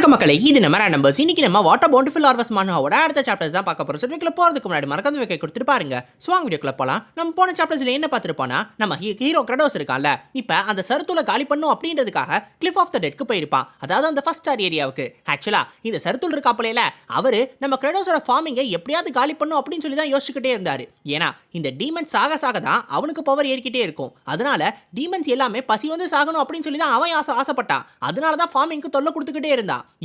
வணக்கம் மக்களே, இது நம்ம நம்பர்ஸ். இன்னைக்கு நம்ம வாட்டர் பவுண்டிஃபுல் ஹார்வெஸ்ட் மன்ஹாவோட அடுத்த சாப்டர்ஸ் தான் பார்க்க போறோம். வீடியோக்குள்ள போறதுக்கு முன்னாடி மறக்காம வைக்க கொடுத்துட்டு பாருங்க. சோ வாங்க வீடியோக்குள்ள போலாம். நம்ம போன சாப்டர்ஸ்ல என்ன பார்த்திருப்போம்னா, நம்ம ஹீரோ கிரடோஸ் இருக்கான்ல, இப்போ அந்த சர்த்துள காலி பண்ணும் அப்படின்றதுக்காக கிளிஃப் ஆஃப் தி டெட்க்கு போயிருப்பான். அதாவது அந்த ஃபர்ஸ்ட் ஸ்டார் ஏரியாவுக்கு. ஆக்சுவலா இந்த சர்த்துள் இருக்காப்லையில அவரு நம்ம கிரடோஸோட ஃபார்மிங்கை எப்படியாவது காலி பண்ணும் அப்படின்னு சொல்லி தான் யோசிச்சுக்கிட்டே இருந்தாரு. ஏன்னா இந்த டீமன்ஸ் சாக சாக தான் அவனுக்கு பவர் ஏறிக்கிட்டே இருக்கும். அதனால டீமன்ஸ் எல்லாமே பசி வந்து சாகணும் அப்படின்னு சொல்லி தான் அவன் ஆசைப்பட்டான். அதனால தான் ஃபார்மிங்க்கு தொல்லை கொடுத்துக்கிட்டே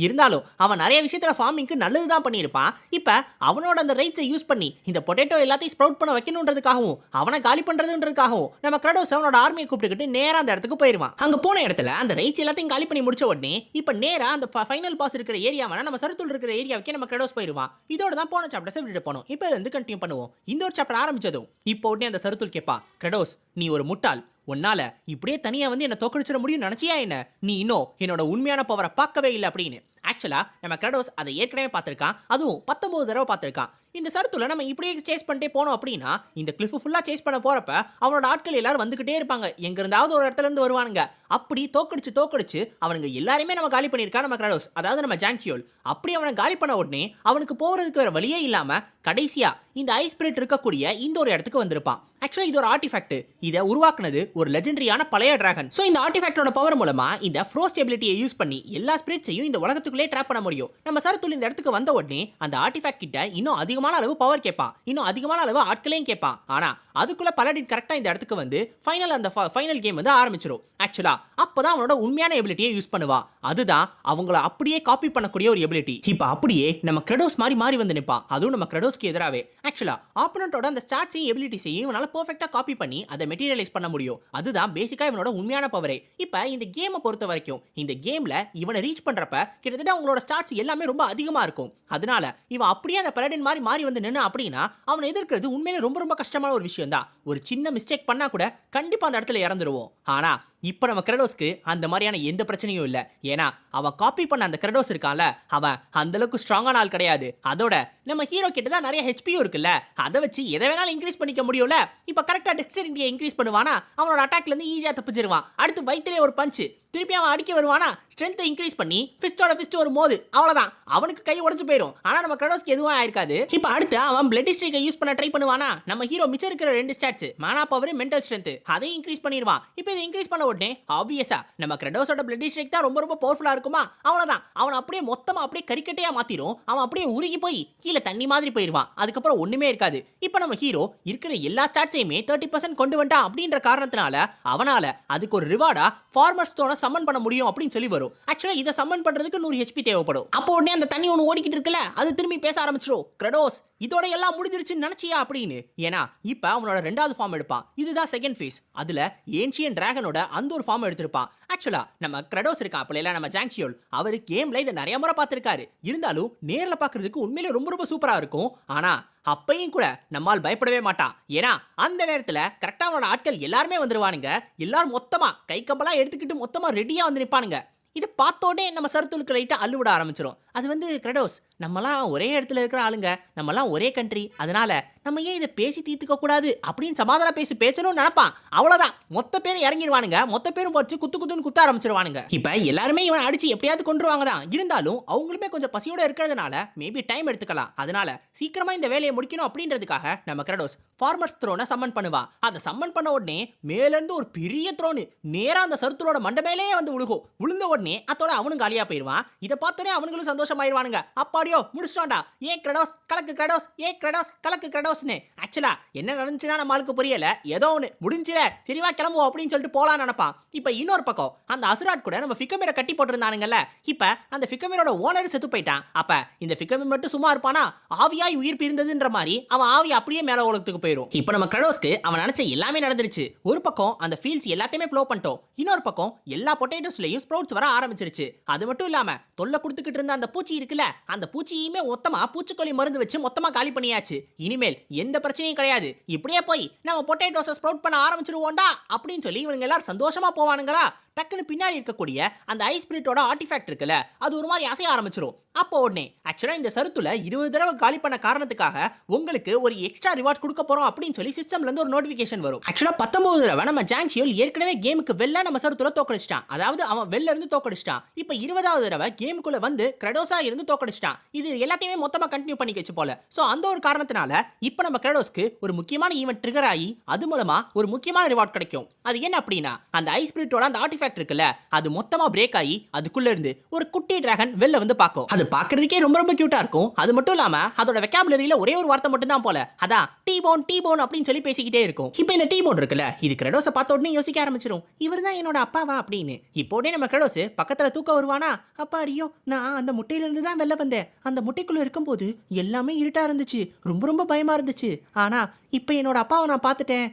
இருந்தாலும் அவன் நிறைய விஷயத்துல ஃபார்மிங்க்கு நல்லது தான் பண்ணியிருப்பான். இப்போ அவனோட அந்த ரைட்ஸை யூஸ் பண்ணி இந்த பொட்டேட்டோ எல்லாத்தையும் ஸ்ப்ரவுட் பண்ண வைக்கணுன்றதுக்காகவும் அவனை காலி பண்றதுன்றதுக்காகவும் நம்ம கிரடோஸ் அவனோட ஆர்மியை கூப்பிட்டுக்கிட்டு நேரா அந்த இடத்துக்கு போயிருவான். அங்க போன இடத்துல அந்த ரைட்ஸ் எல்லாத்தையும் காலி பண்ணி முடிச்ச உடனே இப்போ நேரா அந்த ஃபைனல் பாஸ் இருக்கிற ஏரியாவான நம்ம சருத்துள் இருக்கிற ஏரியாவுக்கே நம்ம கிரடோஸ் போயிருவான். இதோட தான் போன சாப்டர்ஸ் விட்டு போனோம். இப்போ இருந்து கண்டினியூ பண்ணுவோம். இந்த ஒரு சாப்டர் ஆரம்பிச்சதும் இப்போ உடனே அந்த சருத்துள் கேட்பா, கிரடோஸ் நீ ஒரு முட்டாள், உன்னால இப்படியே தனியா வந்து என்ன தோக்கடிச்சிட முடியும் நினைச்சியா என்ன? நீ இன்னும் என்னோட உண்மையான பவரை பார்க்கவே இல்லை அப்படின்னு. ஆக்சுவலா நம்ம கிரடோஸ் அதை ஏற்கனவே பார்த்திருக்கான். அதுவும் 19 தடவை பார்த்திருக்கான். இந்த சருத்துல நம்ம இப்படியே சேஸ் பண்ணிட்டே போனோம் அப்படின்னா இந்த கிளிஃப் ஃபுல்லா சேஸ் பண்ண போறப்ப அவனோட ஆட்கள் எல்லாரும் வந்துகிட்டே இருப்பாங்க. எங்க இருந்தாவது ஒரு இடத்துல இருந்து வருவானுங்க. அப்படி தோக்கடிச்சு அவனுங்க எல்லாரையுமே நம்ம காலி பண்ணியிருக்கா நம்ம கிரடோஸ், அதாவது நம்ம ஜாங்கியோல். அப்படி அவனை காலி பண்ண உடனே அவனுக்கு போறதுக்கு வேற வழியே இல்லாம கடைசியா இந்த ஐஸ் ஸ்பிரிட் இருக்கக்கூடிய இந்த ஒரு இடத்துக்கு வந்திருப்பான். ஆக்சுவலா இது ஒரு ஆர்டிஃபேக்ட். இதை உருவாக்குனது ஒரு லெஜெண்டரியான பழைய டிராகன். சோ இந்த ஆர்டிஃபேக்டோட பவர் மூலமா இந்த ஃப்ரோஸ்ட் எபிலிட்டியை யூஸ் பண்ணி எல்லா ஸ்பிரிட்ஸையும் இந்த உலகத்துக்குள்ளே ட்ராப் பண்ண முடியும். நம்ம சருத்துள் இந்த இடத்துக்கு வந்த உடனே அந்த ஆர்டிஃபேக்ட் கிட்ட இன்னும் அதிகமான அளவு பவர் கேட்பான், இன்னும் அதிகமான அளவு ஆட்களையும் கேட்பான். ஆனா அதுக்குள்ள பலடின் கரெக்டா இந்த இடத்துக்கு வந்து ஃபைனல் கேம் வந்து ஆரம்பிச்சிடும். ஆக்சுவலா அப்பதான் அவனோட உண்மையான எபிலிட்டியை யூஸ் பண்ணுவா. அதுதான் அவங்கள அப்படியே காப்பி பண்ணக்கூடிய ஒரு எபிலிட்டி. இப்போ அப்படியே நம்ம கிரடோஸ் மாறி வந்து நிற்பான். அதுவும் நம்ம கிரடோஸ்க்கு எதிராகவே. ஆக்சுவலா ஆப்பனண்டோட அந்த ஸ்டாட்ஸையும் எபிலிட்டிஸையும் இவனால பெர்ஃபெக்ட்டா காப்பி பண்ணி அதை மெட்டீரியலைஸ் பண்ண முடியும். அதுதான் பேசிக்கா இவனோட உண்மையான பவரே. இப்போ இந்த கேமை பொறுத்த வரைக்கும் இந்த கேம்ல இவனை ரீச் பண்றப்ப கிட்டத்தட்ட அவங்களோட ஸ்டாட்ஸ் எல்லாமே ரொம்ப அதிகமா இருக்கும். அதனால இவன் அப்படியே அந்த பலடின் மாறி வந்து நின்று அப்படின்னா அவனை எதிர்க்கிறது உண்மையிலே ரொம்ப கஷ்டமான ஒரு விஷயம் தான். ஒரு சின்ன மிஸ்டேக் பண்ணா கூட கண்டிப்பா அந்த இடத்துல இறந்துருவோம். ஆனா இப்போ நம்ம கிரடோஸ்க்கு அந்த மாதிரியான எந்த பிரச்சனையும் இல்லை. ஏன்னா அவன் காப்பி பண்ண அந்த கிரடோஸ் இருக்கான்ல, அவன் அந்த அளவுக்கு ஸ்ட்ராங்கான ஆள் கிடையாது. அதோட நம்ம ஹீரோ கிட்ட தான் நிறைய ஹெச்பியும் இருக்குல்ல, அதை வச்சு எதை வேணாலும் இன்க்ரீஸ் பண்ணிக்க முடியும்ல. இப்போ கரெக்டாக டெக்ஸ்டரிட்டியை இன்க்ரீஸ் பண்ணுவானா அவனோட அட்டாக்ல இருந்து ஈஸியாக தப்பிச்சிருவான். அடுத்து வயிற்றுலேயே ஒரு பஞ்சு, திருப்பி அவன் அடிக்க வருவானா ஸ்ட்ரென்த்தை இன்க்ரீஸ் பண்ணி ஃபிஸ்டோட ஃபிஸ்ட் ஒரு மோது, அவ்வளோதான் அவனுக்கு கை உடச்சு போயிடும். ஆனால் நம்ம கிரடோஸ்க்கு எதுவும் ஆயிருக்காது. இப்போ அடுத்து அவன் பிளட் ஸ்ட்ரைக்கை யூஸ் பண்ண ட்ரை பண்ணுவானா நம்ம ஹீரோ மிச்சம் இருக்கிற 2 ஸ்டாட்ஸ் மானா பவர் மென்டல் ஸ்ட்ரென்த் அதையும் இன்க்ரீஸ் பண்ணிடுவான். இப்போ இதை இன்க்ரீஸ் பண்ண உடனே ஆப்வியஸா நம்ம கிரடோஸோட பிளட் ஸ்ட்ரைக் தான் ரொம்ப பவர்ஃபுல்லா இருக்குமா, அவ்வளவுதான் அவன் அப்படியே மொத்தமா அப்படியே கரிக்கட்டையா மாத்திரும். அவன் அப்படியே உருகி போய் கீழே தண்ணி மாதிரி போயிருவான். அதுக்கப்புறம் ஒண்ணுமே இருக்காது. இப்போ நம்ம ஹீரோ இருக்கிற எல்லா ஸ்டாட்ஸையுமே 30% கொண்டு வந்துட்டான் அப்படின்ற காரணத்தினால அவனால அதுக்கு ஒரு ரிவார்டா ஃபார்மர் ஸ்டோனை சம்மன் பண்ண முடியும் அப்படின்னு சொல்லி வரும். ஆக்சுவலா இதை சம்மன் பண்றதுக்கு 100 ஹெச்பி தேவைப்படும். அப்போ உடனே அந்த தண்ணி ஒன்று ஓடிக்கிட்டு இருக்குல்ல, அது திரும்பி பேச ஆரம்பிச்சிடும். கிரடோஸ் இதோட எல்லாம் முடிஞ்சிருச்சுன்னு நினைச்சியா அப்படின்னு. ஏன்னா இப்போ அவனோட 2வது ஃபார்ம் எடுப்பான். இதுதான் செகண்ட் ஃபேஸ். அதுல ஏன்ஷியன் டிராகனோட அந்த ஒரு ஃபார்ம் எடுத்திருப்பான். ஆக்சுவலா நம்ம கிரடோஸ் இருக்கா அப்பல நம்ம ஜாங்கியோல், அவர் கேம்ல இதை நிறைய முறை பார்த்திருக்காரு. இருந்தாலும் நேரில் பார்க்கறதுக்கு உண்மையிலே ரொம்ப சூப்பரா இருக்கும். ஆனா அப்பையும் கூட நம்மால் பயப்படவே மாட்டான். ஏன்னா அந்த நேரத்துல கரெக்டா அவனோட ஆட்கள் எல்லாருமே வந்துருவானுங்க. எல்லாரும் மொத்தமா கை கம்பலா எடுத்துக்கிட்டு மொத்தமா ரெடியா வந்து நிற்பானுங்க. இதை பார்த்தோடனே நம்ம சருத்துளுக்கு லைட்டா அள்ளுவிட ஆரம்பிச்சிடும். அது வந்து கிரடோஸ் நம்மலாம் ஒரே இடத்துல இருக்கிற ஆளுங்க, நம்மலாம் ஒரே கண்ட்ரி, அதனால நம்ம ஏன் இதை பேசி தீர்த்துக்க கூடாது அப்படின்னு சமாதான பேசணும்னு நினைப்பான். அவ்வளவுதான் மொத்த பேரும் இறங்கிடுவானுங்க. மொத்த பேரும் வச்சு குத்துன்னு குத்த ஆரம்பிச்சிருவானுங்க. இப்ப எல்லாருமே இவன் அடிச்சு எப்படியாவது கொண்டுருவாங்க தான். இருந்தாலும் அவங்களுமே கொஞ்சம் பசியோட இருக்கிறதுனால மேபி டைம் எடுத்துக்கலாம். அதனால சீக்கிரமா இந்த வேலையை முடிக்கணும் அப்படின்றதுக்காக நம்ம கிரடோஸ் ஃபார்மர்ஸ் த்ரோனை சம்மன் பண்ணுவா. அதை சம்மன் பண்ண உடனே மேல இருந்து ஒரு பெரிய த்ரோனு நேரா அந்த சருத்துளோட மண்டை மேலேயே வந்து விழுகும். விழுந்த உடனே அதோட அவனும் காலியா போயிருவான். இதை பார்த்தோன்னே அவனுங்களும் சந்தோஷமாயிருவானுங்க. அப்பாடியோ முடிச்சிட்டோம்டா, ஏ கிரடோஸ் கலக்கு கிரடோஸ், ஏ கிரடோஸ் கலக்கு கிரடோஸ்னு. ஆக்சுவலா என்ன நடந்துச்சுன்னா நம்ம ஆளுக்கு புரியல. ஏதோ ஒன்று முடிஞ்சில, சரிவா கிளம்புவோம் அப்படின்னு சொல்லிட்டு போலான்னு நினைப்பான். இப்போ இன்னொரு பக்கம் அந்த அசுராட் கூட நம்ம ஃபிகமீரை கட்டி போட்டுருந்தானுங்கல்ல, இப்போ அந்த ஃபிகமீரோட ஓனர் செத்து போயிட்டான். அப்ப இந்த ஃபிகமீர் மட்டும் சும்மா இருப்பானா, ஆவியாய் உயிர் பிரிந்ததுன்ற மாதிரி அவன் ஆவி அப்படியே மேல உலகத்துக்கு போயிடும். இப்போ நம்ம கிரடோஸ்க்கு அவன் நினைச்ச எல்லாமே நடந்துருச்சு. ஒரு பக்கம் அந்த ஃபீல்ட்ஸ் எல்லாத்தையுமே ப்ளோ பண்ணிட்டோம். இன்னொரு பக்கம் எல்லா பொட்டேட்டோஸ்லயும் ஸ்ப்ரவுட்ஸ் வர ஆரம்பிச்சிருச்சு. அது மட்டும் இல்லாம தொல்லை கொடுத்துக்கிட்டு இருந்த அந்த பூச்சி இருக்குல்ல, அந்த பூச்சியுமே மொத்தமா பூச்சிக்கொல்லி மருந்து வச்சு மொத்தமா காலி பண்ணியாச்சு. இனிமேல் எந்த பிரச்சனையும் கிடையாது. இப்படியே போய் நம்ம பொட்டேட்டோஸை ஸ்ப்ரவுட் பண்ண ஆரம்பிச்சிருவோம்டா அப்படின்னு சொல்லி இவங்க எல்லாரும் சந்தோஷமா போவானுங்களா. டக்குன்னு பின்னாடி இருக்கக்கூடிய அந்த ஐஸ் ஸ்பிரிட்டோட ஆர்டிஃபேக்ட் இருக்குல்ல, அது ஒரு மாதிரி அசைய ஆரம்பிச்சிரும். அப்போ உடனே ஆக்சுவலா இந்த சருத்துல 20 தடவை காலி பண்ண காரணத்துக்காக உங்களுக்கு ஒரு எக்ஸ்ட்ரா ரிவார்ட் கொடுக்க போறோம் அப்படின்னு சொல்லி சிஸ்டம்ல இருந்து ஒரு நோட்டிபிகேஷன் வரும். ஆக்சுவலா 19 தடவை நம்ம ஜாங் சியோல் ஏற்கனவே கேமுக்கு வெளில நம்ம சருத்துல தோக்கடிச்சிட்டான். அதாவது அவன் வெளில இருந்து தோக்கடிச்சிட்டான். இப்போ 20வது தடவை கேமுக்குள்ள வந்து கிரெடோஸா இருந்து தோக்கடிச்சிட்டான். இது எல்லாத்தையுமே மொத்தமா கண்டினியூ பண்ணிக்கச்சு போல. சோ அந்த ஒரு காரணத்தினால இப்போ நம்ம கிரெடோஸ்க்கு ஒரு முக்கியமான ஈவென்ட் ட்ரிகர் ஆகி அது மூலமா ஒரு முக்கியமான ரிவார்ட் கிடைக்கும். அது என்ன அப்படின்னா அந்த ஐஸ் ஸ்பிரிட்டோட அந்த ஆர்டிஃபேக்ட் இருக்குல்ல, அது மொத்தமா பிரேக் ஆகி அதுக்குள்ள இருந்து ஒரு குட்டி டிராகன் வெளில வந்து பாக்கும். அது பாக்குறதுக்கே ரொம்ப ரொம்ப கியூட்டா இருக்கும். அது மட்டும் இல்லாம அதோட வெக்காபுலரியில ஒரே ஒரு வார்த்தை மட்டும் தான் போல, அதான் டீ போன் அப்படின்னு சொல்லி பேசிக்கிட்டே இருக்கும். இப்போ இந்த டீ போன் இருக்குல்ல, இது கிரெடோஸை பார்த்த உடனே யோசிக்க ஆரம்பிச்சிடும், இவர் தான் என்னோட அப்பாவா அப்படின்னு. இப்போ உடனே நம்ம கிரெடோஸ் பக்கத்துல தூக்க வருவானா, அப்பா அடியோ நான் அந்த முட்டையில இருந்து தான் வெளில வந்தேன். அந்த முட்டைக்குள்ள இருக்கும்போது எல்லாமே இருட்டா இருந்துச்சு, ரொம்ப ரொம்ப பயமா இருந்துச்சு. ஆனா இப்போ என்னோட அப்பாவை நான் பார்த்துட்டேன்.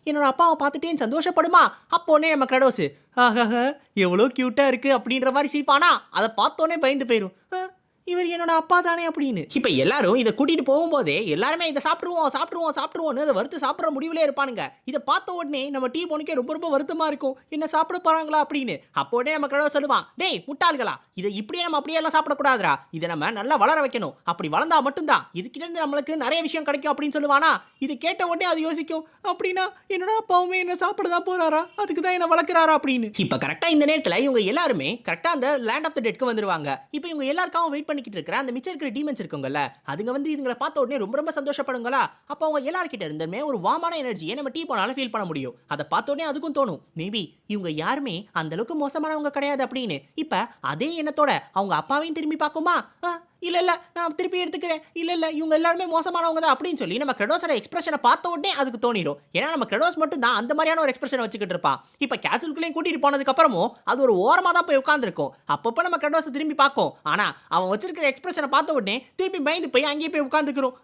என்னோட அப்பாவை பார்த்துட்டேன்னு சந்தோஷப்படுமா? அப்போ உடனே நம்ம கிரெடோஸ் ஆஹா எவ்வளோ கியூட்டா இருக்கு அப்படின்ற மாதிரி சிரிப்பானா, அதை பார்த்தோன்னே பயந்து போயிடும். இவர் என்னோட அப்பா தானே அப்படின்னு. இப்போ எல்லாரும் இதை கூட்டிட்டு போகும்போதே எல்லாருமே இதை சாப்பிடுவோம்னு அதை வறுத்து சாப்பிட்ற முடிவுலே இருப்பானுங்க. இதை பார்த்த உடனே நம்ம டீ போனுக்கே ரொம்ப ரொம்ப வருத்தமா இருக்கும், என்ன சாப்பிட போறாங்களா அப்படின்னு. அப்போ உடனே நம்ம கடவுள் சொல்லுவான், டேய் முட்டாள்களா, இதை இப்படியே நம்ம அப்படியே எல்லாம் சாப்பிடக்கூடாதுரா, இதை நம்ம நல்லா வளர வைக்கணும், அப்படி வளர்ந்தா மட்டும்தான் இதுக்கிட்ட இருந்து நம்மளுக்கு நிறைய விஷயம் கிடைக்கும் அப்படின்னு சொல்லுவானா. இது கேட்ட உடனே அது யோசிக்கும், அப்படின்னா என்னோட அப்பாவுமே என்ன சாப்பிட தான் போறாரா, அதுக்கு தான் என்ன வளர்க்குறாரா அப்படின்னு. இப்போ கரெக்டா இந்த நேரத்தில் இவங்க எல்லாருமே கரெக்டா அந்த லேண்ட் ஆஃப் த டெட்க்கு வந்துருவாங்க. இப்போ இவங்க எல்லாருக்கும் வெயிட் பண்ணிக்கிட்டு இருக்கிற அந்த மிச்சம் இருக்கிற டீமன்ஸ் இருக்குங்கல்ல, அதுங்க வந்து இதுங்களை பார்த்த உடனே ரொம்ப ரொம்ப சந்தோஷப்படுங்களா. அப்போ அவங்க எல்லார்கிட்ட இருந்துமே ஒரு வாமான எனர்ஜியை நம்ம டீ போனால ஃபீல் பண்ண முடியும். அதை பார்த்த உடனே அதுக்கும் தோணும், மேபி இவங்க யாருமே அந்த அளவுக்கு மோசமானவங்க கிடையாது அப்படின்னு. இப்ப அதே எண்ணத்தோட அவங்க அப்பாவையும் திரும்பி பார்க்குமா, இல்ல நான் திருப்பி எடுத்துக்கிறேன், இல்ல இவங்க எல்லாருமே மோசமானவங்க தான் அப்படின்னு சொல்லி நம்ம கிரெடோஸோட எக்ஸ்பிரஷனை பார்த்த உடனே அதுக்கு தோணிடும். ஏன்னா நம்ம கிரெடோஸ் மட்டும் தான் அந்த மாதிரியான ஒரு எக்ஸ்பிரஷனை வச்சுக்கிட்டு இருப்பான். இப்போ கேசலுக்குள்ளேயும் கூட்டிட்டு போனதுக்கு அப்புறமும் அது ஒரு ஓரமா தான் போய் உட்காந்துருக்கும். அப்பப்போ நம்ம கிரெடோஸை திரும்பி பார்க்கும். ஆனா அவன் வச்சிருக்கிற எக்ஸ்பிரஷனை பார்த்த உடனே திருப்பி பயந்து போய் அங்கேயே போய் உட்காந்துக்கிறோம்.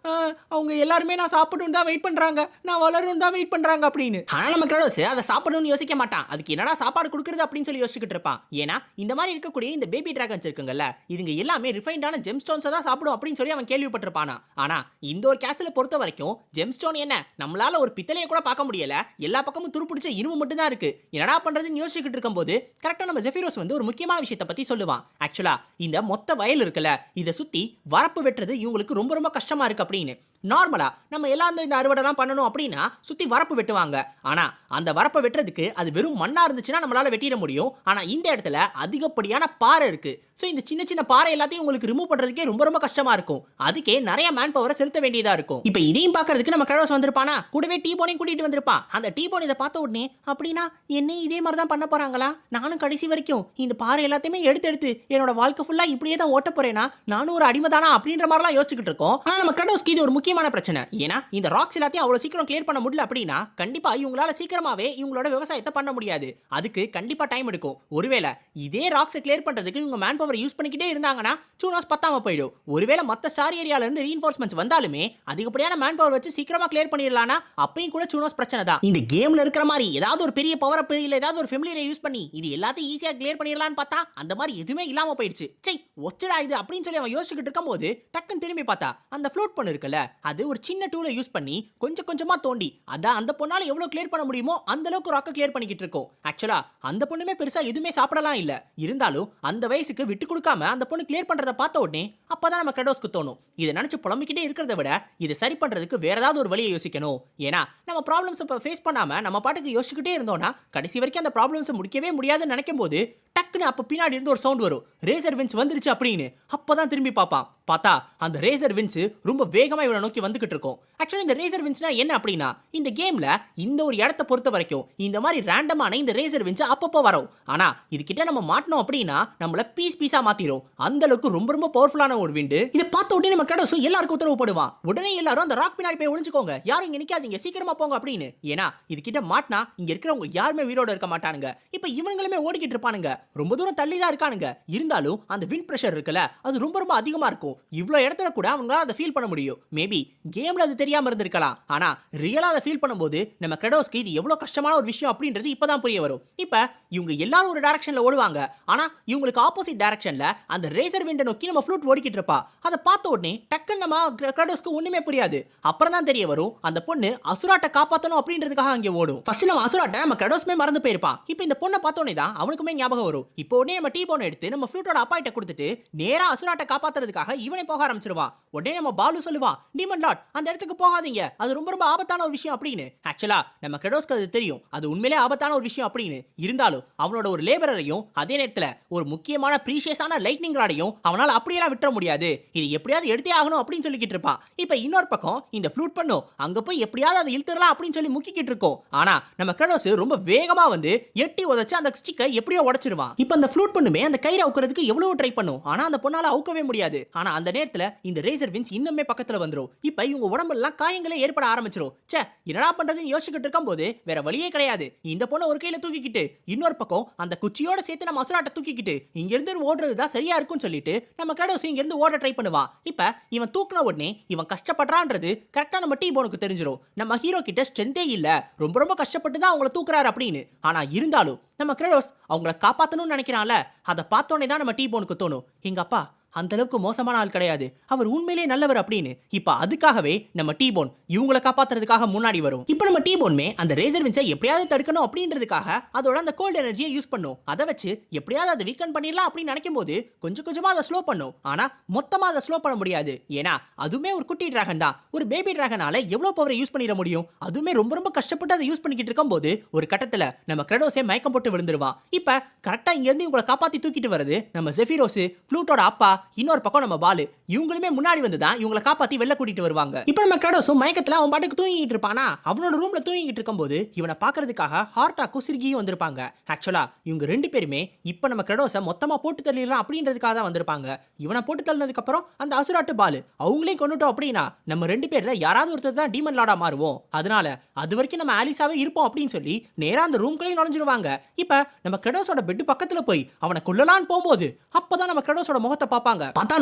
அவங்க எல்லாருமே நான் சாப்பிடணும் தான் வெயிட் பண்றாங்க, நான் வளரணும் தான் வெயிட் பண்றாங்க அப்படின்னு. ஆனா நம்ம கிரெடோஸ் அதை சாப்பிடணும்னு யோசிக்க மாட்டான். அதுக்கு என்னடா சாப்பாடு கொடுக்குறது அப்படின்னு சொல்லி யோசிச்சுக்கிட்டு இருப்பான். ஏன்னா இந்த மாதிரி இருக்கக்கூடிய இந்த பேபி டிராகன்ஸ் இருக்குங்கல்ல, இதுங்க எல்லாமே ரிஃபைண்டான ஜெம் ஸ்டோன்ஸ் தான் சாப்பிடும் அப்படின்னு சொல்லி அவன் கேள்விப்பட்டிருப்பானா. ஆனா இந்த ஒரு கேஸ்ல பொறுத்த வரைக்கும் ஜெம் ஸ்டோன் என்ன, நம்மளால ஒரு பித்தளையை கூட பார்க்க முடியல, எல்லா பக்கமும் துருப்பிடிச்ச இரும்பு மட்டும் தான் இருக்கு. என்னடா பண்றதுன்னு யோசிச்சுக்கிட்டு இருக்கும்போது கரெக்டா நம்ம ஜெஃபிரோஸ் வந்து ஒரு முக்கியமான விஷயத்தை பத்தி சொல்லுவான். ஆக்சுவலா இந்த மொத்த வயல் இருக்குல்ல, இதை சுத்தி வரப்பு வெட்டுறது இவங்களுக்கு ரொம்ப ரொம்ப கஷ்டமா இருக்கு அப்படின்னு. நார்மலா நம்ம எல்லாம் இந்த அறுவடைலாம் பண்ணணும் அப்படின்னா சுத்தி வரப்பு வெட்டுவாங்க. ஆனா அந்த வரப்பை வெட்டுறதுக்கு அது வெறும் மண்ணா இருந்துச்சுன்னா நம்மளால வெட்டிட முடியும். ஆனா இந்த இடத்துல அதிகப்படியான பாறை இருக்கு. ஸோ இந்த சின்ன சின்ன பாறை எல்லாத்தையும் உங்களுக்கு ரிமூவ் பண்றதுக்கே ரொம்ப ரொம்ப கஷ்டமா இருக்கும். அதுக்கே நிறைய மேன் பவரை செலுத்த வேண்டியதா இருக்கும். இப்போ இதையும் பார்க்கறதுக்கு நம்ம கிரெடோஸ் வந்திருப்பானா, கூடவே டீ போனையும் கூட்டிட்டு வந்திருப்பான். அந்த டீ போன் இதை பார்த்த உடனே, அப்படின்னா என்ன இதே மாதிரி தான் பண்ண போறாங்களா, நானும் கடைசி வரைக்கும் இந்த பாறை எல்லாத்தையுமே எடுத்து என்னோட வாழ்க்கை ஃபுல்லா இப்படியே தான் ஓட்ட போறேனா, நானும் ஒரு அடிமைதானா அப்படின்ற மாதிரிலாம் யோசிச்சுக்கிட்டு இருக்கோம். ஆனா நம்ம கிரெடோஸ்க்கு இது ஒரு முக்கியமான பிரச்சனை. ஏன்னா இந்த ராக்ஸ் எல்லாத்தையும் அவ்வளவு சீக்கிரம் கிளியர் பண்ண முடியல அப்படின்னா கண்டிப்பா இவங்களால சீக்கிரமாவே இவங்களோட விவசாயத்தை பண்ண முடியாது. அதுக்கு கண்டிப்பா டைம் எடுக்கும். ஒருவேளை இதே ராக்ஸை கிளியர் பண்றதுக்கு இவங்க மேன் பவர் யூஸ் பண்ணிக்கிட்டே இருந்தாங்கன்னா சூனோஸ் பத்தாம போயிடும். ஒருவேளை மத்த ஸ்டார் ஏரியால இருந்து ரீஇன்ஃபோர்ஸ்மென்ட்ஸ் வந்தாலுமே அதிகப்படியான மேன் பவர் வச்சு சீக்கிரமா கிளியர் பண்ணிரலாம்னா அப்பயும் கூட சூனோஸ் பிரச்சனை தான். இந்த கேம்ல இருக்கிற மாதிரி ஏதாவது ஒரு பெரிய பவர் அப் இல்ல ஏதாவது ஒரு ஃபெமிலியரை யூஸ் பண்ணி இது எல்லாத்தையும் ஈஸியா கிளியர் பண்ணிரலாம்னு பார்த்தா அந்த மாதிரி எதுவுமே இல்லாம போயிடுச்சு. சை ஒஸ்டடா இது அப்படின்னு சொல்லி அவன் யோசிச்சுக்கிட்டு இருக்கும்போது டக்குன்னு திரும்பி பார்த்தா அந்த ஃப்ளோட் பண்ணு இருக்குல்ல, அது ஒரு சின்ன டூலை யூஸ் பண்ணி கொஞ்சம் கொஞ்சமா தோண்டி அதான் அந்த பொண்ணால எவ்வளவு கிளியர் பண்ண முடியுமோ அந்த அளவுக்கு ராக்க கிளியர் பண்ணிக்கிட்டு இருக்கோம். ஆக்சுவலா அந்த பொண்ணுமே பெருசா எதுவுமே சாப்பிடலாம் இல்ல, இருந்தாலும் அந்த வயசுக்கு விட்டு கொடுக்காம அந்த பொண்ணு கிளியர் பண்றதை பார்த்த உடனே அப்பதான் நம்ம கிரெடோஸ்க்கு தோணும், இதை நினைச்சு புலம்பிக்கிட்டே இருக்கிறத விட இதை சரி பண்றதுக்கு வேற ஏதாவது ஒரு வழியை யோசிக்கணும். ஏன்னா நம்ம ப்ராப்ளம்ஸ் ஃபேஸ் பண்ணாம நம்ம பாட்டுக்கு யோசிச்சுக்கிட்டே இருந்தோம்னா கடைசி வரைக்கும் அந்த ப்ராப்ளம்ஸ் முடிக்கவே முடியாதுன்னு நினைக்கும் போது டக்குன்னு அப்ப பின்னாடி இருந்து ஒரு சவுண்ட் வரும், ரேசர் வின்ஸ் வந்துருச்சு அப்படின்னு. அப்பதான் திரும்பி பார்ப்பான். பார்த்தா அந்த ரேசர் வின்ஸ் ரொம்ப வேகமா இவனை நோக்கி வந்துகிட்டு இருக்கும். ஆக்சுவலி இந்த ரேசர் வின்ஸ்னா என்ன அப்படின்னா, இந்த கேம்ல இந்த ஒரு இடத்தை பொறுத்த வரைக்கும் இந்த மாதிரி ரேண்டமான இந்த ரேசர் வின்ஸ் அப்பப்போ வரும். ஆனா இது கிட்ட நம்ம மாட்டணும் அப்படின்னா நம்மள பீஸா மாத்திரும். அந்த அளவுக்கு ரொம்ப ரொம்ப பவர்ஃபுல்லான ஒரு விண்டு. இதை பார்த்த உடனே நம்ம கிரெடோஸ் எல்லாருக்கும் உத்தரவு போடுவான், உடனே எல்லாரும் அந்த ராக் பின்னாடி போய் ஒளிஞ்சுக்கோங்க, யாரும் இங்க நிக்காதீங்க, சீக்கிரமா போங்க அப்படின்னு. ஏன்னா இது கிட்ட மாட்டினா இங்க இருக்கிறவங்க யாருமே உயிரோட இருக்க மாட்டானுங்க. இப்ப இவங்களுமே ஓடிக்கிட்டு இருப்பானுங்க, ரொம்ப தூரம் தள்ளி தான் இருக்கானுங்க. இருந்தாலும் அந்த விண்ட் பிரஷர் இருக்குல்ல, அது ரொம்ப ரொம்ப அதிகமா இருக்கும். இவ்ளோ இடத்துல கூட அவங்களால அதை ஃபீல் பண்ண முடியும். மேபி கேம்ல அது தெரியாம இருந்திருக்கலாம். ஆனா ரியலா அதை ஃபீல் பண்ணும்போது நம்ம கிரெடோஸ்க்கு இது எவ்வளவு கஷ்டமான ஒரு விஷயம் அப்படின்றது இப்பதான் புரிய வரும். இப்ப இவங்க எல்லாரும் ஒரு டைரக்ஷன்ல ஓடுவாங்க. ஆனா இவங்களுக்கு ஆப்போசிட் டைரக்ஷன்ல அந்த ரேசர் விண்ட நோக்கி நம்ம ஃப்ளூட் ஓடிக்கிட்டு இருப்பா. அதை பார்த்த உடனே டக்குன்னு நம்ம கிரெடோஸ்க்கு ஒண்ணுமே புரியாது. அப்புறம் தான் தெரிய வரும் அந்த பொண்ணு அசுராட்டை காப்பாத்தணும் அப்படின்றதுக்காக அங்கே ஓடும். ஃபர்ஸ்ட் நம்ம அசுராட்டை நம்ம கிரெடோஸ்மே மறந்து போயிருப்பான். இப்போ இந்த பொண்ணை பார்த்த உடனே தான் அவனுக்குமே ஞாபகம் வரும். இப்போ உடனே நம்ம டீபோன் எடுத்து நம்ம ஃப்ளூட்டோட அப்பாயிட்ட கொடுத்துட்டு நேரா அசுராட்டை காப்பாத்துறதுக்காக இவனே போக ஆரம்பிச்சிருவான். உடனே நம்ம பாலு சொல்லுவான், டீமன் லார்ட் அந்த இடத்துக்கு போகாதீங்க, அது ரொம்ப ரொம்ப ஆபத்தான ஒரு விஷயம் அப்படின்னு. ஆக்சுவலா நம்ம கிரெடோஸ்க்கு அது தெரியும் அது உண்மையிலே ஆபத்தான ஒரு விஷயம் அப்படின்னு. இருந்தாலும் அவனோட ஒரு லேபரரையும் அதே நேரத்துல ஒரு முக்கியமான ப்ரீஷியஸான லைட்னிங் ராடையும் அவனால அப்படியெல்லாம் விட்டுற முடியாது. இது எப்படியாவது எடுத்தே ஆகணும் அப்படின்னு சொல்லிக்கிட்டு இருப்பான். இப்போ இன்னொரு பக்கம் இந்த ஃப்ளூட் பண்ணும் அங்க போய் எப்படியாவது அதை இழுத்துறலாம் அப்படின்னு சொல்லி முக்கிக்கிட்டு இருக்கோம். ஆனா நம்ம கிரெடோஸ் ரொம்ப வேகமா வந்து எட்டி உதைச்சு அந்த ஸ்டிக்கை எப்படியோ உடைச்சிருவான். இப்போ அந்த ஃப்ளூட் பண்ணுமே அந்த கயிறை அவுக்கிறதுக்கு எவ்வளவு ட்ரை பண்ணும். ஆனா அந்த பொண்ணால அவுக்கவே முடியாது. ஆனா அந்த நேரத்துல இந்த ரேசர் வின்ஸ் இன்னுமே பக்கத்துல வந்துரும். இப்போ இவங்க உடம்பெல்லாம் காயங்களே ஏற்பட ஆரம்பிச்சிரும். ச்சே என்னடா பண்றதுன்னு யோசிச்சுக்கிட்டு இருக்கும்போது வேற வழியே கிடையாது. இந்த பொண்ணை ஒரு கையில தூக்கிக்கிட்டு இன்னொரு பக்கம் அந்த குச்சியோட சேர்த்து நம்ம அசுராட்டை தூக்கிக்கிட்டு இங்க இருந்து ஓடுறது தான் சரியா இருக்கும்னு சொல்லிட்டு நம்ம கிரெடோஸ் இங்க இருந்து ஓட ட்ரை பண்ணுவான். இப்ப இவன் தூக்குன உடனே இவன் கஷ்டப்படுறான்றது கரெக்டா நம்ம டீபோனுக்கு தெரிஞ்சிரும். நம்ம ஹீரோ கிட்ட ஸ்ட்ரென்த்தே இல்ல, ரொம்ப ரொம்ப கஷ்டப்பட்டு தான் அவங்கள தூக்குறாரு அப்படின்னு. ஆனா இருந்தாலும் நம்ம கிரெடோஸ் அவங்கள காப்பாத்தணும்னு நினைக்கிறான்ல, அதை பார்த்தோன்னே தான் நம்ம டீபோனுக்கு தோணும், எங்க அப்பா அந்த அளவுக்கு மோசமான ஆள் கிடையாது, அவர் உண்மையிலே நல்லவர் அப்படின்னு. இப்ப அதுக்காகவே நம்ம டீபோன் இவங்களை காப்பாத்துறதுக்காக முன்னாடி வரும். இப்ப நம்ம டீபோன்மே அந்த ரேசர் வின்ஸை எப்படியாவது தடுக்கணும் அப்படின்றதுக்காக அதோட அந்த கோல்ட் எனர்ஜியை யூஸ் பண்ணும். அதை வச்சு எப்படியாவது அதை வீக்கன் பண்ணிடலாம் அப்படின்னு நினைக்கும் போது கொஞ்சம் கொஞ்சமா அதை ஸ்லோ பண்ணும். ஆனா மொத்தமா அதை ஸ்லோ பண்ண முடியாது. ஏன்னா அதுவுமே ஒரு குட்டி டிராகன் தான். ஒரு பேபி டிராகனால எவ்வளவு பவரை யூஸ் பண்ணிட முடியும்? அதுவுமே ரொம்ப ரொம்ப கஷ்டப்பட்டு அதை யூஸ் பண்ணிக்கிட்டு இருக்கும் போது ஒரு கட்டத்துல நம்ம கிரெடோஸே மயக்கம் போட்டு விழுந்துருவா. இப்ப கரெக்டா இங்க இருந்து இவங்களை காப்பாத்தி தூக்கிட்டு வருது நம்ம ஜெஃபிரோஸ், ஃப்ளூட்டோட அப்பா, இன்னொரு பக்கம் நம்ம பாலு. இவங்களுமே முன்னாடி வந்து தான் இவங்களை காப்பாத்தி வெளில கூட்டிட்டு வருவாங்க. இப்போ நம்ம கிரெடோஸும் மயக்கத்துல அவன் பாட்டுக்கு தூங்கிட்டு இருப்பானா, அவனோட ரூம்ல தூங்கிட்டு இருக்கும்போது இவனை பாக்குறதுக்காக ஹார்டாக்கும் சிர்கியும் வந்திருப்பாங்க. ஆக்சுவலா இவங்க ரெண்டு பேருமே இப்போ நம்ம கிரெடோஸை மொத்தமா போட்டு தள்ளிடலாம் அப்படின்றதுக்காக தான் வந்திருப்பாங்க. இவனை போட்டு தள்ளினதுக்கு அப்புறம் அந்த அசுராட்டு பாலு அவங்களையும் கொண்டுட்டோம் அப்படின்னா நம்ம ரெண்டு பேர்ல யாராவது ஒருத்தர் தான் டீமன் லார்டா மாறுவோம். அதனால அது வரைக்கும் நம்ம ஆலிஸாவே இருப்போம் அப்படின்னு சொல்லி நேரா அந்த ரூம்குள்ளேயும் நுழைஞ்சிருவாங்க. இப்போ நம்ம கிரெடோஸோட பெட் பக்கத்துல போய் அவனை கொல்லலான்னு போகும்போது அப்பதான் நம்ம கிரெடோஸோட முகத்தை பார்ப்பாங்க.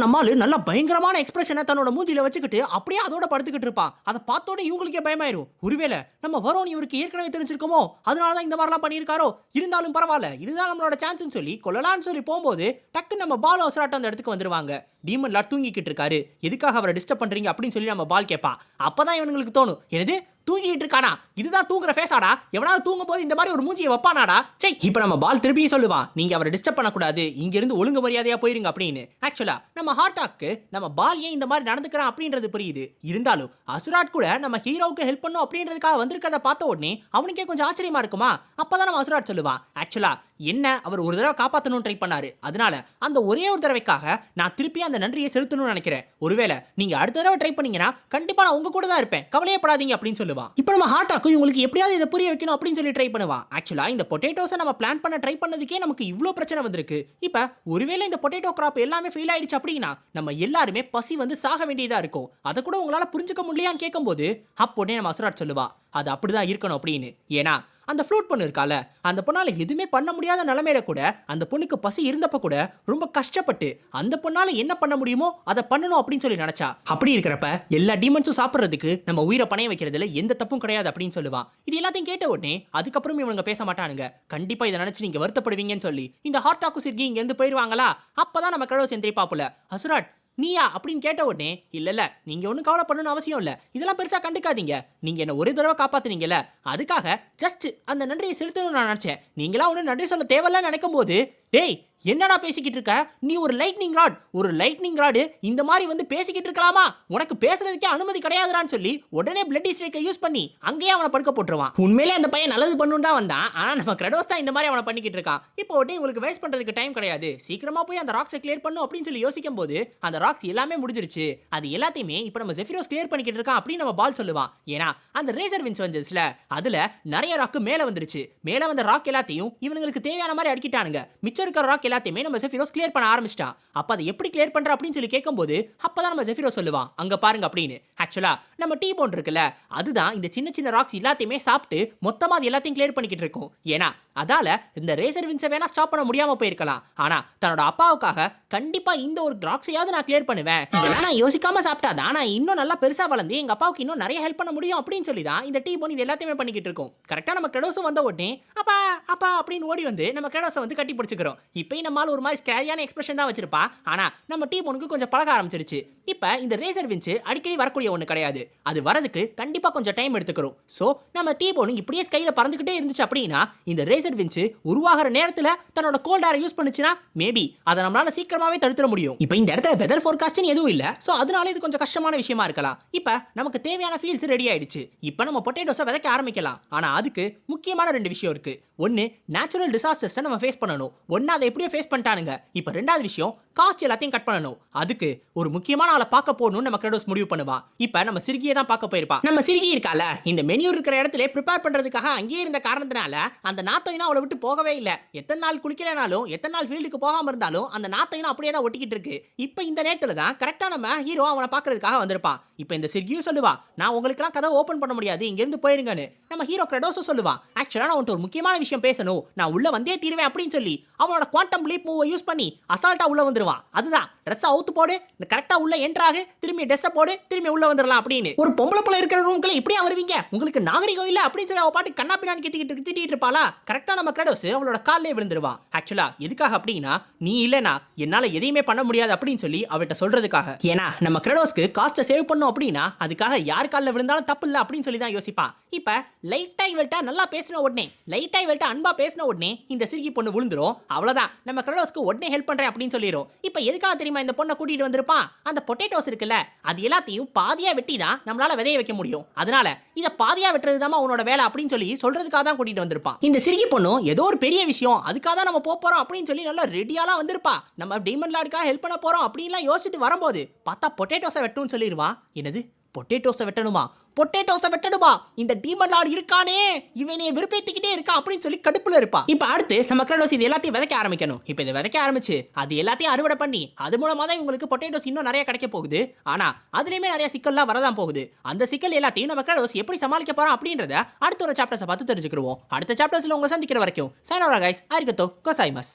நம்மால நல்ல பயங்கரமான எக்ஸ்பிரஷனை தன்னோட மூஞ்சில வச்சுக்கிட்டு அப்படியே அதோட படுத்துக்கிட்டு இருப்பான். அதை பார்த்தோட இவங்களுக்கே பயமாயிரும். ஒருவேளை நம்ம வரோம் இவருக்கு ஏற்கனவே தெரிஞ்சிருக்கோமோ, அதனால தான் இந்த மாதிரிலாம் பண்ணியிருக்காரோ, இருந்தாலும் பரவாயில்ல இதுதான் நம்மளோட சான்ஸ்னு சொல்லி கொல்லலாம்னு சொல்லி போகும்போது டக்கு நம்ம பால் அவசராட்ட அந்த இடத்துக்கு வந்துருவாங்க. டீமன் லார்ட் தூங்கிக்கிட்டு இருக்காரு, எதுக்காக அவரை டிஸ்டர்ப் பண்றீங்க அப்படின்னு சொல்லி நம்ம பால் கேட்பா. அப்பதான் இவங்களுக்கு தோணும், என்னது தூங்கிட்டு இருக்கானா, இதுதான் தூங்குற ஃபேஸாடா, எவனாவது தூங்கும் போது இந்த மாதிரி ஒரு மூஞ்சியை வைப்பானாடா. சரி இப்போ நம்ம பால் திருப்பியும் சொல்லுவான், நீங்க அவரை டிஸ்டர்ப் பண்ணக்கூடாது, இங்க இருந்து ஒழுங்கு மரியாதையா போயிருங்க அப்படின்னு. ஆக்சுவலா நம்ம ஹார்டாக்கு நம்ம பால் ஏன் இந்த மாதிரி நடந்துக்கிறான் அப்படின்றது புரியுது. இருந்தாலும் அசுராட் கூட நம்ம ஹீரோவுக்கு ஹெல்ப் பண்ணும் அப்படின்றதுக்காக வந்திருக்கிறத பார்த்த உடனே அவனுக்கே கொஞ்சம் ஆச்சரியமா இருக்குமா. அப்பதான் நம்ம அசுராட் சொல்லுவான், ஆக்சுவலா என்ன அவர் ஒரு தடவை காப்பாற்றணும்னு ட்ரை பண்ணாரு, அதனால அந்த ஒரே ஒரு தடவைக்காக நான் திருப்பி அந்த நன்றியை செலுத்தணும்னு நினைக்கிறேன். ஒருவேளை நீங்க அடுத்த தடவை ட்ரை பண்ணீங்கன்னா கண்டிப்பா நான் உங்க கூட தான் இருப்பேன், கவலையப்படாதீங்க அப்படின்னு சொல்லுவான். இப்போ நம்ம ஹார்டாக்கு இவங்களுக்கு எப்படியாவது இதை புரிய வைக்கணும் அப்படின்னு சொல்லி ட்ரை பண்ணுவான். ஆக்சுவலா இந்த பொட்டேட்டோஸை நம்ம பிளான் பண்ண ட்ரை பண்ணதுக்கே நமக்கு இவ்வளோ பிரச்சனை வந்திருக்கு. இப்போ ஒருவேளை இந்த பொட்டேட்டோ கிராப் எல்லாமே ஃபெயில் ஆயிடுச்சு அப்படின்னா நம்ம எல்லாருமே பசி வந்து சாக வேண்டியதா இருக்கும். அதை கூட உங்களால புரிஞ்சுக்க முடியலையான்னு கேட்கும்போது அப்போடனே நம்ம அசுராட் சொல்லுவா, அது அப்படிதான் இருக்கணும் அப்படின்னு. ஏன்னா அந்த ஃப்ளூட் பொண்ணு இருக்கால, அந்த பொண்ணால எதுவுமே பண்ண முடியாத நிலைமையில கூட அந்த பொண்ணுக்கு பசி இருந்தப்ப கூட ரொம்ப கஷ்டப்பட்டு அந்த பொண்ணால என்ன பண்ண முடியுமோ அதை பண்ணணும் அப்படின்னு சொல்லி நினைச்சா. அப்படி இருக்கிறப்ப எல்லா டீமன்ஸும் சாப்பிட்றதுக்கு நம்ம உயிரை பணைய வைக்கிறதுல எந்த தப்பும் கிடையாது அப்படின்னு சொல்லுவான். இது எல்லாத்தையும் கேட்ட உடனே அதுக்கப்புறம் இவங்க பேச மாட்டானுங்க. கண்டிப்பா இதை நினைச்சு நீங்க வருத்தப்படுவீங்கன்னு சொல்லி இந்த ஹார்டாக்கு சிர்கி இங்க இருந்து போயிருவாங்களா. அப்பதான் நம்ம கடவுள் சென்றி பாப்புல அசுராட் நீயா அப்படின்னு கேட்ட உடனே இல்ல நீங்க ஒன்றும் கவலைப்படணும்னு அவசியம் இல்லை, இதெல்லாம் பெருசா கண்டுக்காதீங்க, நீங்க என்ன ஒரு தடவை காப்பாத்துனீங்கல்ல அதுக்காக ஜஸ்ட் அந்த நன்றியை செலுத்தணும்னு நான் நினைச்சேன், நீங்களா ஒன்றும் நன்றி சொல்ல தேவையில்ல நினைக்கும் போது டேய் என்னடா பேசிக்கிட்டு இருக்க, நீ ஒரு லைட்னிங் ராடு இந்த மாதிரி வந்து பேசிக்கிட்டு இருக்கலாமா, உனக்கு பேசுறதுக்கே அனுமதி கிடையாதுறான்னு சொல்லி உடனே பிளட்டி ஸ்ட்ரைக்கை யூஸ் பண்ணி அங்கேயே அவனை படுக்க போட்டுருவான். உண்மையிலே அந்த பையன் நல்லது பண்ணணும் தான் வந்தான், ஆனா நம்ம கிரெடோஸ் தான் இந்த மாதிரி அவனை பண்ணிக்கிட்டு இருக்கான். இப்போ உடனே உங்களுக்கு வேஸ்ட் பண்றதுக்கு டைம் கிடையாது, சீக்கிரமா போய் அந்த ராக்ஸை கிளியர் பண்ணும் அப்படின்னு சொல்லி யோசிக்கும் போது அந்த ராக்ஸ் எல்லாமே முடிஞ்சிருச்சு. அது எல்லாத்தையுமே இப்போ நம்ம ஜெஃபிரோஸ் கிளியர் பண்ணிக்கிட்டு இருக்கான் அப்படின்னு நம்ம பால் சொல்லுவான். ஏன்னா அந்த ரேசர் வின்ஸ் வந்துச்சுல அதுல நிறைய ராக்கு மேல வந்துருச்சு. மேல வந்த ராக் எல்லாத்தையும் இவங்களுக்கு தேவையான மாதிரி அடிக்கிட்டானுங்க. மிச்சம் இருக்கிற ராக் எல்லாத்தையுமே நம்ம ஜெஃபிரோஸ் கிளியர் பண்ண ஆரம்பிச்சிட்டான். அப்ப அதை எப்படி கிளியர் பண்ற அப்படின்னு சொல்லி கேட்கும்போது அப்பதான் நம்ம ஜெஃபிரோஸ் சொல்லுவான், அங்க பாருங்க அப்படின்னு. ஆக்சுவலா நம்ம டீ போன் இருக்குல்ல அதுதான் இந்த சின்ன சின்ன ராக்ஸ் எல்லாத்தையுமே சாப்பிட்டு மொத்தமா அது எல்லாத்தையும் கிளியர் பண்ணிக்கிட்டு இருக்கும். ஏன்னா அதால இந்த ரேசர் வின்ஸை வேணா ஸ்டாப் பண்ண முடியாம போயிருக்கலாம், ஆனா தன்னோட அப்பாவுக்காக கண்டிப்பா இந்த ஒரு ட்ராக்ஸையாவது நான் கிளியர் பண்ணுவேன். இதெல்லாம் நான் யோசிக்காம சாப்பிட்டாதான் நான் இன்னும் நல்லா பெருசா வளர்ந்து எங்க அப்பாவுக்கு இன்னும் நிறைய ஹெல்ப் பண்ண முடியும் அப்படின்னு சொல்லி தான் இந்த டீ போன் இது எல்லாத்தையுமே பண்ணிக்கிட்டு இருக்கோம். கரெக்டா நம்ம கிரெடோஸும் வந்த உடனே அப்பா அப்பா அப்படின்னு ஓடி வந்து நம்ம கிரெடோஸை வந்து கட்டி பிடிச்சிக்கிறோம். இப்பயும் நம்மால ஒரு மாதிரி ஸ்கேரியான எக்ஸ்பிரஷன் தான் வச்சிருப்பா. ஆனா நம்ம டீ போனுக்கு கொஞ்சம் பழக ஆரம்பிச்சிருச்சு. இப்ப இந்த ரேசர் வின்ச் அடிக்கடி வரக்கூடிய ஒண்ணு கிடையாது. அது வரதுக்கு கண்டிப்பா கொஞ்சம் டைம் எடுத்துக்கிறோம். சோ நம்ம டீ போன் இப்படியே ஸ்கைல பறந்துகிட்டே இருந்துச்சு அப்படின்னா இந்த ரேசர் வின்ச் உருவாகிற நேரத்துல தன்னோட கோல்ட் ஏரை யூஸ் பண்ணுச்சுன்னா மேபி அதை நம்மளால சீக்கிரமாவே தடுத்துட முடியும். இப்போ இந்த இடத்துல வெதர் ஃபோர்காஸ்டிங் எதுவும் இல்ல. சோ அதனால இது கொஞ்சம் கஷ்டமான விஷயமா இருக்கலாம். இப்போ நமக்கு தேவையான ஃபீல்ஸ் ரெடி ஆயிடுச்சு. இப்போ நம்ம பொட்டேட்டோஸை விதைக்க ஆரம்பிக்கலாம். ஆனா அதுக்கு முக்கியமான 2 விஷயம் இருக்கு. ஒன்னு நேச்சுரல் டிசாஸ்டர்ஸை நம்ம ஃபேஸ் பண்ணணும். ஒன்னு அதை எப்படியோ ஃபேஸ் பண்ணிட்டானுங்க. இப்போ 2வது விஷயம் காஸ்ட் எல்லாத்தையும் கட் பண்ணணும். அதுக்கு ஒரு முக்கியமான ஆளை பார்க்க போகணும்னு நம்ம கிரெடோஸ் முடிவு பண்ணுவா. இப்போ நம்ம சிறுகியை தான் பார்க்க போயிருப்பா. நம்ம சிறுகி இருக்கால இந்த மெனு இருக்கிற இடத்துல ப்ரிப்பேர் பண்றதுக்காக அங்கேயே இருந்த காரணத்தினால அந்த நாத்தையும் அவளை விட்டு போகவே இல்லை. எத்தனை நாள் குளிக்கலனாலும் எத்தனை நாள் ஃபீல்டுக்கு போகாம இருந்தாலும் அந்த நாத்தையும் அப்படியே தான் ஒட்டிக்கிட்டு இருக்கு. இப்போ இந்த நேரத்துல தான் கரெக்டா நம்ம ஹீரோ அவனை பார்க்கறதுக்காக வந்திருப்பான். இப்போ இந்த சிறுகியும் சொல்லுவா நான் உங்களுக்குலாம் கதை ஓபன் பண்ண முடியாது இங்க இருந்து போயிருங்கன்னு. நம்ம ஹீரோ கிரெடோஸும் சொல்லுவான் ஆக்சுவலா நான் ஒரு முக்கியமான விஷயம் பேசணும் நான் உள்ள வந்தே தீருவேன் அப்படின்னு சொல்லி அவனோட குவாண்டம் லீப் மூவை யூஸ் பண்ணி அசால்ட்டா உள்ள வந்துருவான். அதுதான் ட்ரெஸ் அவுத்து போடு கரெக்டா உள்ள என்டர் ஆகு திரும்பி ட்ரெஸ் போடு திரும்பி உள்ள வந்துடலாம் அப்படின்னு. ஒரு பொம்பளை புள்ள இருக்கிற ரூம்க்குள்ள இப்படியே வருவீங்க உங்களுக்கு நாகரிகம் இல்ல அப்படின்னு சொல்லி அவ பாட்டு கண்ணா பின்னான்னு திட்டிட்டு இருப்பாளா. கரெக்டா நம்ம கிரெடோஸ் அவளோட கால்லே விழுந்துருவா. ஆக்சுவலா எதுக்காக அப்படின்னா நீ இல்லனா என்னால எதையுமே பண்ண முடியாது அப்படின்னு சொல்லி அவட்ட சொல்றதுக்காக. ஏன்னா நம்ம கிரெடோஸ்க்கு காஸ்ட்டை சேவ் பண்ணோம் அப்படின்னா அதுக்காக யார் காலில் விழுந்தாலும் தப்பு இல்லை அப்படின்னு சொல்லி தான் யோசிப்பான். இப்ப லைட்டா இவள்கிட்ட நல்லா பேசின உடனே லைட்டா இவள்கிட்ட அன்பா பேசின உடனே இந்த சிறுகி பொண்ணு விழுந்துரும். அவ்வளவுதான் நம்ம கிரெடோஸ்க்கு உடனே ஹெல்ப் பண்றேன் அப்படின்னு சொல்லிடும். இப்ப எதுக்காக தெரியுமா இந்த பொண்ணை கூட்டிட்டு வந்திருப்பான் அந்த பொட்டேட்டோஸ் இருக்குல்ல அது எல்லாத்தையும் பாதியா வெட்டி தான் நம்மளால விதைய வைக்க முடியும். அதனால இதை பாதியா வெட்டுறது தான் உன்னோட வேலை அப்படின்னு சொல்லி சொல்றதுக்காக தான் கூட்டிட்டு வந்திருப்பான். இந்த சிறுகி பொண்ணு ஏதோ ஒரு பெரிய விஷயம் அதுக்காக தான் நம்ம போறோம் அப்படின்னு சொல்லி நல்லா ரெடியாலாம் வந்திருப்பா. நம்ம டீமன் லார்டுக்காக ஹெல்ப் பண்ண போறோம் அப்படின்லாம் யோசிச்சுட்டு வரும்போது பார்த்தா பொட்டேட்டோஸை வெட்டுன்னு சொல்லிடுவான். என்னது பொட்டேட்டோஸை வெட்டணுமா பொட்டேட்டோஸை வெட்டணுமா இந்த டீமன் லார்டு இருக்கானே இவனை விருப்பத்திக்கிட்டே இருக்கான் அப்படின்னு சொல்லி கடுப்புல இருப்பா. இப்ப அடுத்து நம்ம கிரெடோஸ் இது எல்லாத்தையும் விதைக்க ஆரம்பிக்கணும். இப்ப இதை விதைக்க ஆரம்பிச்சு அது எல்லாத்தையும் அறுவடை பண்ணி அது மூலமா தான் உங்களுக்கு பொட்டேட்டோஸ் இன்னும் நிறைய கிடைக்க போகுது. ஆனா அதுலயுமே நிறைய சிக்கல்லாம் வரதான் போகுது. அந்த சிக்கல் எல்லாத்தையும் நம்ம கிரெடோஸ் எப்படி சமாளிக்க போறோம் அப்படின்றத அடுத்த ஒரு சாப்டர்ஸை பார்த்து தெரிஞ்சுக்கிறோம். அடுத்த சாப்டர்ஸ்ல உங்களை சந்திக்கிற வரைக்கும் சைனோரா கைஸ். ஆரிகத்தோ கோசாய்மஸ்.